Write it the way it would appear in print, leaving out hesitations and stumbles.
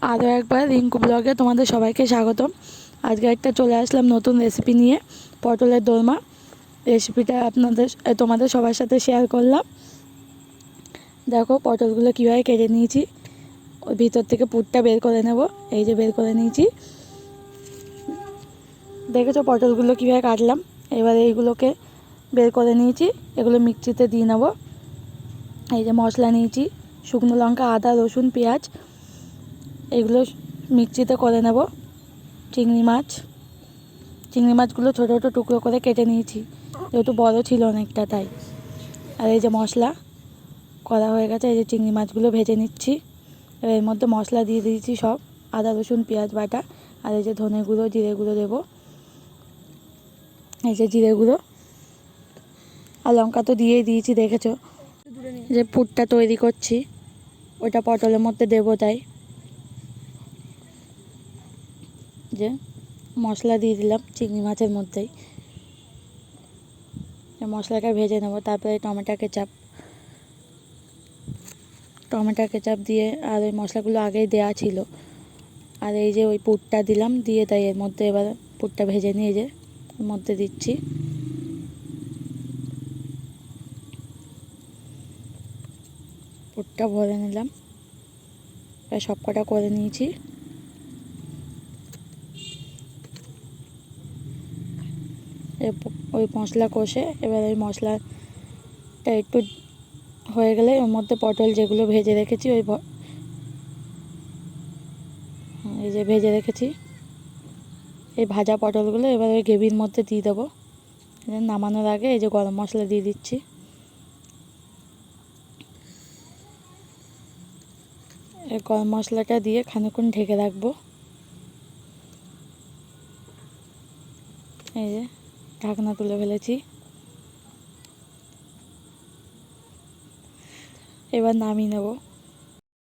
আরও একবার রিঙ্কু ব্লগে তোমাদের সবাইকে স্বাগতম। আজকে একটা চলে আসলাম নতুন রেসিপি নিয়ে, পটলের দোরমা। রেসিপিটা তোমাদের সবার সাথে শেয়ার করলাম। দেখো পটলগুলো কীভাবে কেটে নিয়েছি, ওই ভিতর থেকে পুরটা বের করে নেব। এই যে বের করে নিয়েছি, দেখেছো পটলগুলো কীভাবে কাটলাম। এবারে এইগুলোকে বের করে নিয়েছি, এগুলো মিক্সিতে দিয়ে নেব। এই যে মশলা নিয়েছি, শুকনো লঙ্কা, আদা, রসুন, পেঁয়াজ, এগুলো মিক্সিতে করে নেব। চিংড়ি মাছগুলো ছোটো ছোটো টুকরো করে কেটে নিয়েছি, যেহেতু বড় ছিল অনেকটা তাই। আর এই যে মশলা করা হয়ে গেছে, এই যে চিংড়ি মাছগুলো ভেজে নিচ্ছি। এবার এর মধ্যে মশলা দিয়ে দিয়েছি সব, আদা, রসুন, পেঁয়াজ বাটা। আর এই যে ধনে গুঁড়ো, জিরে গুঁড়ো দেবো। এই যে জিরে গুঁড়ো আর লঙ্কা তো দিয়েই দিয়েছি, দেখেছো। যে পুরটা তৈরি করছি ওটা পটলের মধ্যে দেবো, তাই যে মশলা দিয়ে দিলাম চিংড়ি মাছের মধ্যেই। মশলাটা ভেজে নেব। তারপরে টমেটো কেচাপ দিয়ে, আর ওই মশলাগুলো আগেই দেওয়া ছিল। আর এই যে ওই পুরটা দিলাম, দিয়ে তাই এর মধ্যে এবার পুরটা ভেজে নিয়ে যে এর মধ্যে দিচ্ছি। পুরটা ভরে নিলাম, প্রায় সব কটা করে নিয়েছি। ওই মশলা কষে এবার ওই মশলাটা একটু হয়ে গেলে ওর মধ্যে পটল যেগুলো ভেজে রেখেছি, এই যে ভেজে রেখেছি এই ভাজা পটলগুলো এবার ওই গ্রেভির মধ্যে দিয়ে দেবো। নামানোর আগে এই যে গরম মশলা দিয়ে দিচ্ছি। এই গরম মশলাটা দিয়ে খানিকক্ষণ ঢেকে রাখবো। এই যে ঢাকনা তুলে ফেলেছি, এবার নামিয়ে নেব।